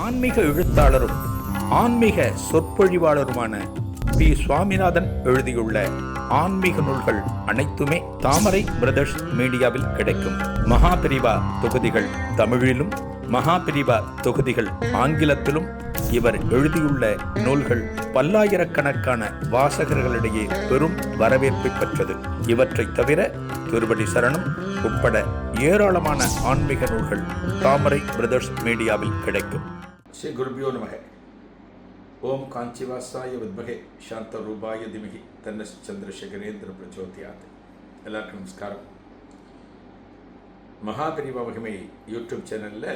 ஆன்மீக எழுத்தாளரும் ஆன்மீக சொற்பொழிவாளருமான பி. சுவாமிநாதன் எழுதியுள்ள ஆன்மீக நூல்கள் அனைத்துமே தாமரை பிரதர்ஸ் மீடியாவில் கிடைக்கும். மகாபிரிவா தொகுதிகள் தமிழிலும், மகாபிரிவா தொகுதிகள் ஆங்கிலத்திலும் இவர் எழுதியுள்ள நூல்கள் பல்லாயிரக்கணக்கான வாசகர்களிடையே பெரும் வரவேற்பை பெற்றது. இவற்றை தவிர திருவடி சரணம் உட்பட ஏராளமான ஆன்மீக நூல்கள் தாமரை பிரதர்ஸ் மீடியாவில் கிடைக்கும். ஸ்ரீ குருபியோ நமக. ஓம் காஞ்சிவாசாய வித்மகே சாந்த ரூபாய திமகி தன்னஸ் சந்திரசேகரேந்திர பிரச்சோதியாத். எல்லாருக்கும் நமஸ்காரம். மகாபிரிவா மகிமை யூடியூப் சேனலில்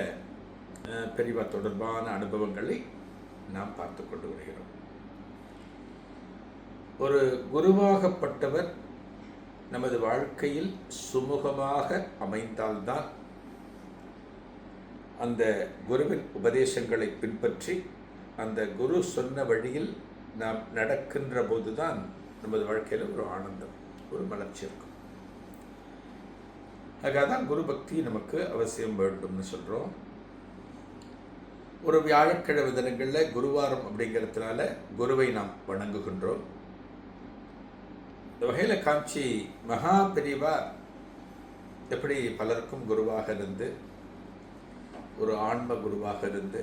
பெரிவா தொடர்பான அனுபவங்களை நாம் பார்த்து கொண்டு வருகிறோம். ஒரு குருவாகப்பட்டவர் நமது வாழ்க்கையில் சுமூகமாக அமைந்தால்தான் அந்த குருவின் உபதேசங்களை பின்பற்றி அந்த குரு சொன்ன வழியில் நாம் நடக்கின்ற போதுதான் நமது வாழ்க்கையில் ஒரு ஆனந்தம், ஒரு மலர்ச்சி இருக்கும். அதுதான் குரு பக்தி நமக்கு அவசியம் வேண்டும்னு சொல்கிறோம். ஒரு வியாழக்கிழமை தினங்களில் குருவாரம் அப்படிங்கிறதுனால குருவை நாம் வணங்குகின்றோம். இந்த வகையில் காஞ்சி மகா பெரிவா எப்படி பலருக்கும் குருவாக இருந்து, ஒரு ஆன்ம குருவாக இருந்து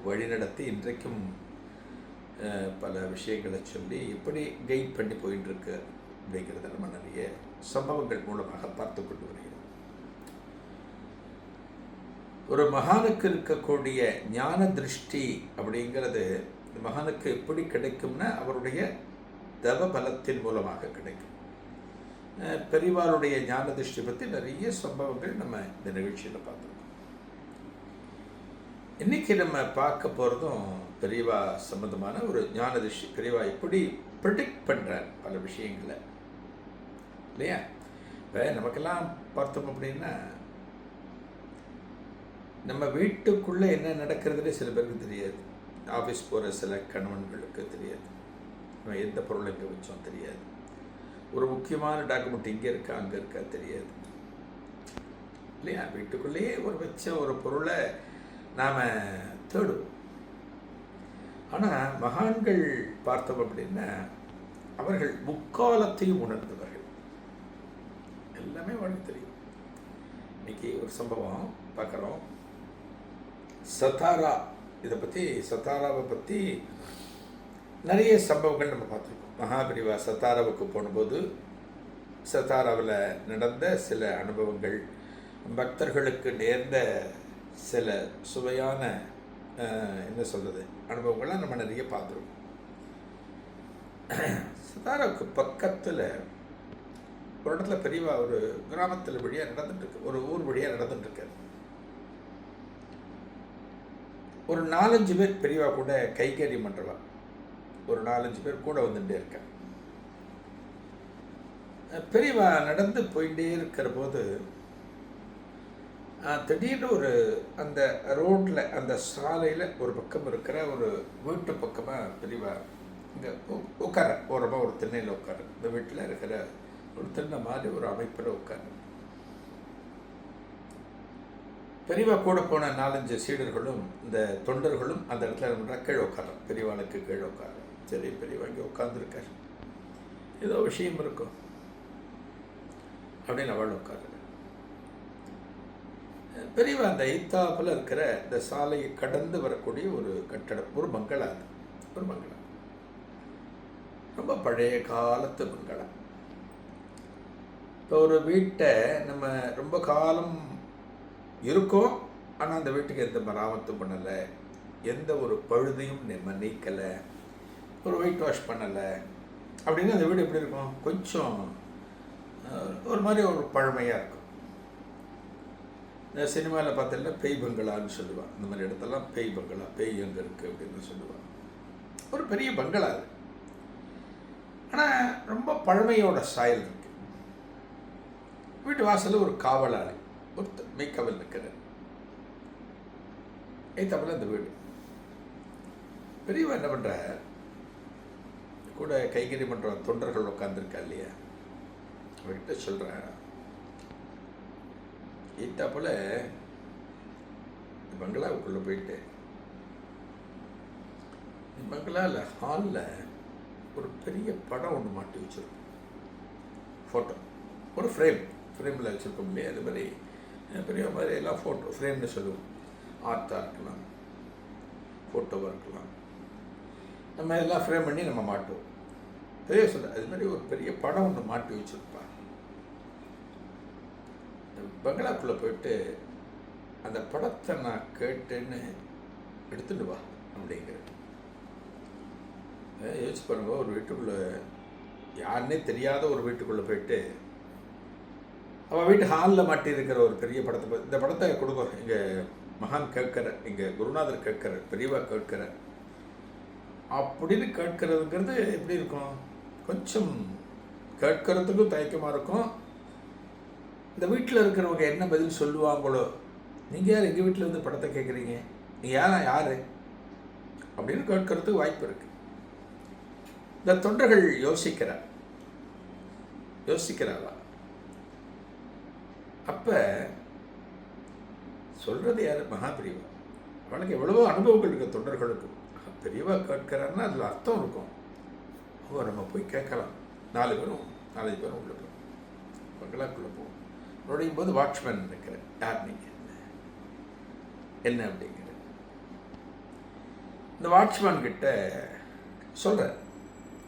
வழிநடத்தி இன்றைக்கும் பல விஷயங்களை சொல்லி எப்படி கைட் பண்ணி போயிட்டு இருக்கு அப்படிங்கிறத நம்ம நிறைய சம்பவங்கள் மூலமாக பார்த்து கொண்டு வருகிறோம். ஒரு மகானுக்கு இருக்கக்கூடிய ஞான திருஷ்டி அப்படிங்கிறது மகானுக்கு எப்படி கிடைக்கும்னா அவருடைய தவ பலத்தின் மூலமாக கிடைக்கும். பெரிவாருடைய ஞான திருஷ்டி பற்றி நிறைய சம்பவங்கள் நம்ம இந்த நிகழ்ச்சியில் பார்த்துருக்கோம். இன்னைக்கு நம்ம பார்க்க போகிறதும் பெரியவா சம்பந்தமான ஒரு ஞான திருஷ்டி. பெரியவா எப்படி ப்ரிடிக்ட் பண்ணுறார் பல விஷயங்களை இல்லையா? இப்போ நமக்கெல்லாம் பார்த்தோம் அப்படின்னா நம்ம வீட்டுக்குள்ளே என்ன நடக்கிறதுலே சில பேருக்கு தெரியாது. ஆஃபீஸ் போகிற சில கணவன்களுக்கு தெரியாது. நம்ம எந்த பொருளை இங்கே வச்சோம் தெரியாது. ஒரு முக்கியமான டாக்குமெண்ட் இங்கே இருக்கா அங்கே இருக்கா தெரியாது இல்லையா? வீட்டுக்குள்ளேயே ஒரு வச்ச ஒரு பொருளை நாம் தேடுவோம். ஆனால் மகான்கள் பார்த்தோம் அப்படின்னா அவர்கள் முக்காலத்தையும் உணர்ந்தவர்கள். எல்லாமே அவனுக்கு தெரியும். இன்னைக்கு ஒரு சம்பவம் பார்க்குறோம். சத்தாரா, இதை பற்றி சத்தாராவை பற்றி நிறைய சம்பவங்கள் நம்ம பார்த்துருக்கோம். மகாபிரிவா சத்தாராவுக்கு போனபோது சத்தாராவில் நடந்த சில அனுபவங்கள், பக்தர்களுக்கு நேர்ந்த சில சுவையான என்ன சொல்கிறது அனுபவங்கள்லாம் நம்ம நிறைய பார்த்துருக்கோம். சத்தாராவுக்கு பக்கத்தில் ஒரு இடத்துல பெரியவா ஒரு கிராமத்தில் வழியாக நடந்துட்டுருக்கு, ஒரு ஊர் வழியாக நடந்துட்டுருக்காரு. ஒரு 4-5 பேர் பெரியவா கூட கைகறி பண்ணுறவா, ஒரு 4-5 பேர் கூட வந்துட்டே இருக்க. பெரியவா நடந்து போயிட்டே இருக்கிற போது திடீர்னு ஒரு அந்த ரோட்டில் அந்த சாலையில் ஒரு பக்கம் இருக்கிற ஒரு வீட்டு பக்கமாக பெரியவா இங்கே உட்கார ஓரமாக ஒரு திண்ணையில் உட்காரு. இந்த வீட்டில் இருக்கிற ஒரு திண்ணை மாதிரி ஒரு அமைப்பில் உட்காரு. பெரியவா கூட போன 4-5 சீடர்களும் இந்த தொண்டர்களும் அந்த இடத்துல என்ன கீழே உட்காரோம். பெரியவாளுக்கு கீழே உட்காரோம். சரி, பெரியவா இங்கே உட்காந்துருக்கார், ஏதோ விஷயம் இருக்கும் அப்படின்னு அவள் உட்காரு. பெரியவா அந்த ஐத்தாப்பில் இருக்கிற இந்த சாலையை கடந்து வரக்கூடிய ஒரு கட்டடம், ஒரு பங்களா. அது ஒரு பங்களா, ரொம்ப பழைய காலத்து பங்களா. இப்போ ஒரு வீட்டை நம்ம ரொம்ப காலம் இருக்கோம், ஆனால் அந்த வீட்டுக்கு எந்த மராமத்தும் பண்ணலை, எந்த ஒரு பழுதையும் நம்ம நீக்கலை, ஒரு ஒயிட் வாஷ் பண்ணலை அப்படின்னு அந்த வீடு எப்படி இருக்கும்? கொஞ்சம் ஒரு மாதிரி ஒரு பழமையாக இருக்கும். இந்த சினிமாவில் பார்த்தீங்கன்னா பேய் பங்களான்னு சொல்லுவாள். இந்த மாதிரி இடத்தெல்லாம் பேய் பங்களா, பேய் எங்கே இருக்குது அப்படின்னு சொல்லுவாள். ஒரு பெரிய பங்களா அது, ஆனால் ரொம்ப பழமையோட சாயல் இருக்கு. வீட்டு வாசலில் ஒரு காவலாளி, ஒரு மெய்க்காவல் நிற்கிறார். ஐத்தாப்பில் அந்த வீடு. பெரியவா என்ன பண்ணுற, கூட கைகறி பண்ணுற தொண்டர்கள் உட்காந்துருக்கா இல்லையா, அவர்கிட்ட சொல்கிறேன், ஐத்தாப்பில் பங்களாவுக்குள்ளே போயிட்டு பங்களாவில் ஹாலில் ஒரு பெரிய படம் ஒன்று மாட்டி வச்சுருக்கோம். ஃபோட்டோ ஒரு ஃப்ரேமில் வச்சுருக்கோம் இல்லையா, அது மாதிரி பெரிய மாதிரி எல்லாம் ஃபோட்டோ ஃப்ரேம்னு சொல்லுவோம். ஆர்ட்டாக இருக்கலாம், ஃபோட்டோவாக இருக்கலாம், நம்ம எல்லாம் ஃப்ரேம் பண்ணி நம்ம மாட்டுவோம். பெரிய சொல்ல அது மாதிரி ஒரு பெரிய படம் ஒன்று மாட்டி வச்சுருப்பா. பங்களாக்குள்ளே போயிட்டு அந்த படத்தை நான் கேட்டேன்னு எடுத்துட்டு வா அப்படிங்கிற. யோசிச்சு பாருங்க, ஒரு வீட்டுக்குள்ளே யாருன்னே தெரியாத ஒரு வீட்டுக்குள்ளே போயிட்டு அவள் வீட்டு ஹாலில் மாட்டி இருக்கிற ஒரு பெரிய படத்தை, இந்த படத்தை கொடுங்க இங்கே மகான் கேட்கிற, இங்கே குருநாதர் கேட்கிற, பெரியவா கேட்கிற அப்படின்னு கேட்கறதுங்கிறது எப்படி இருக்கும்? கொஞ்சம் கேட்கறதுக்கும் தயக்கமாக இருக்கும். இந்த வீட்டில் இருக்கிறவங்க என்ன பதில் சொல்லுவாங்களோ, நீங்கள் யார் எங்கள் வீட்டில் வந்து படத்தை கேட்குறீங்க, நீங்கள் யார் அப்படின்னு கேட்கறதுக்கு வாய்ப்பு இருக்குது. இந்த தொண்டர்கள் யோசிக்கிறாளா? அப்போ சொல்கிறது யார்? மகாபிரிவா. அவனுக்கு எவ்வளவோ அனுபவங்கள் இருக்குது தொண்டர்களுக்கு. பெரியவா கேட்கிறான்னா அதில் அர்த்தம் இருக்கும். நம்ம போய் கேட்கலாம். 4 பேரும் உள்ள போகும், பங்களாக்குள்ளே போகும். நுழையும் போது வாட்ச்மேன் இருக்கிறேன், யார் நீங்கள் என்ன அப்படிங்கிற. இந்த வாட்ச்மேன் கிட்ட சொல்கிறேன்,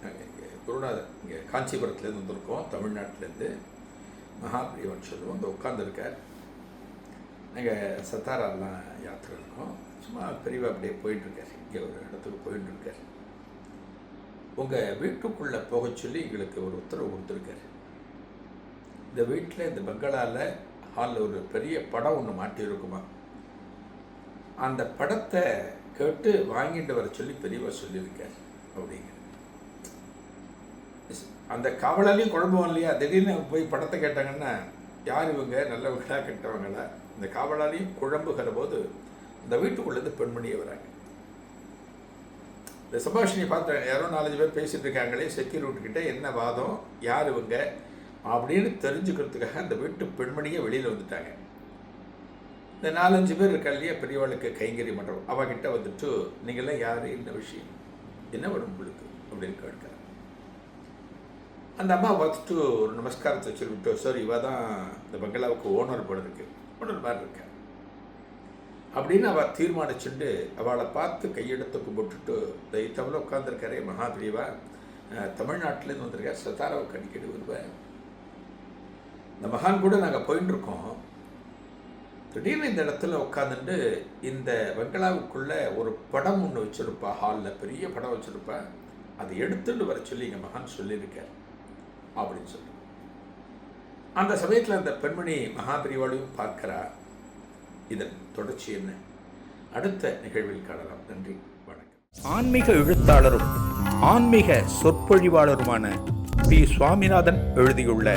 நாங்கள் இங்கே குருநாதர் இங்கே காஞ்சிபுரத்துலேருந்து வந்திருக்கோம், தமிழ்நாட்டிலேருந்து மகாபிரிவன் சொல்லுவோம். இந்த உட்காந்துருக்கார். நாங்கள் சத்தாரெல்லாம் யாத்திரை இருக்கோம். சும்மா பெரியவா அப்படியே போயிட்டுருக்கார், இங்கே ஒரு இடத்துக்கு போயிட்டுருக்கார். உங்கள் வீட்டுக்குள்ளே போக சொல்லி எங்களுக்கு ஒரு உத்தரவு கொடுத்துருக்காரு. இந்த வீட்டில் இந்த பங்களாவில் ஹாலில் ஒரு பெரிய படம் ஒன்று மாட்டி இருக்குமா, அந்த படத்தை கேட்டு வாங்கிட்டு வர சொல்லி பெரியவா சொல்லியிருக்கார் அப்படிங்கிற. அந்த காவலாலையும் குழம்புவோம் இல்லையா, திடீர்னு போய் படத்தை கேட்டாங்கன்னா யார் இவங்க, நல்லவங்களா கெட்டவங்களா? இந்த காவலாலையும் குழம்புகிற போது இந்த வீட்டுக்குள்ளேருந்து பெண்மணியே வராங்க. இந்த சபாஷினியை பார்த்து யாரோ 4-5 பேர் பேசிகிட்டு இருக்காங்களே, செக்யூரிட்டிக்கிட்ட என்ன வாதம், யார் இவங்க அப்படின்னு தெரிஞ்சுக்கிறதுக்காக அந்த வீட்டு பெண்மணியே வெளியில் வந்துட்டாங்க. இந்த 4-5 பேர் இருக்கா இல்லையா, பெரியவாளுக்கு கைங்கறி பண்ணுறோம், அவகிட்ட வந்துட்டு நீங்கள்லாம் யார், என்ன விஷயம், என்ன வேணும் உங்களுக்கு அப்படின்னு கேட்க. அந்த அம்மா பார்த்துட்டு ஒரு நமஸ்காரத்தை சொல்லிவிட்டு, சார் இவ தான் இந்த பங்களாவுக்கு ஓனர் போல இருக்கு, ஓனர் மாதிரி இருக்க அப்படின்னு அவள் தீர்மானிச்சுட்டு அவளை பார்த்து கையெடுத்து கும்பிட்டுட்டு, தைத்தவளை உட்காந்துருக்காரே மகாபிரிவா, தமிழ்நாட்டிலேருந்து வந்திருக்கார், சத்தாராவுக்கு அடிக்கடி வருவேன், இந்த மகான் கூட நாங்கள் போயிட்டுருக்கோம். திடீர்னு இந்த இடத்துல உட்காந்துட்டு இந்த பங்களாவுக்குள்ளே ஒரு படம் ஒன்று வச்சுருப்பா, ஹாலில் பெரிய படம் வச்சுருப்பா, அதை எடுத்துட்டு வர சொல்லி எங்கள் மகான் சொல்லியிருக்கார் அப்படின்னு சொல்லி. அந்த சமயத்தில் அந்த பெண்மணி மகாபிரிவாளையும் பார்க்கிறா. இதன் தொடர்ச்சி என்ன அடுத்த நிகழ்வில் காணலாம். நன்றி, வணக்கம். ஆன்மீக எழுத்தாளரும் ஆன்மீக சொற்பொழிவாளருமான பி. சுவாமிநாதன் எழுதியுள்ள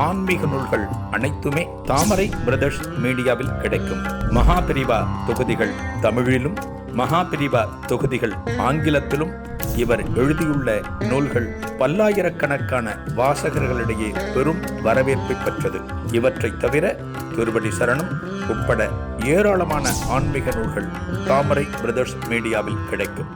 ஆன்மீக நூல்கள் அனைத்துமே தாமரை பிரதர்ஸ் மீடியாவில் கிடைக்கும். மகாபிரிவா தொகுதிகள் தமிழிலும், மகாபிரிவா தொகுதிகள் ஆங்கிலத்திலும் இவர் எழுதியுள்ள நூல்கள் பல்லாயிரக்கணக்கான வாசகர்களிடையே பெரும் வரவேற்பை பெற்றது. இவற்றை தவிர திருவடி சரணம் உட்பட ஏராளமான ஆன்மீக நூல்கள் தாமரை பிரதர்ஸ் மீடியாவில் கிடைக்கும்.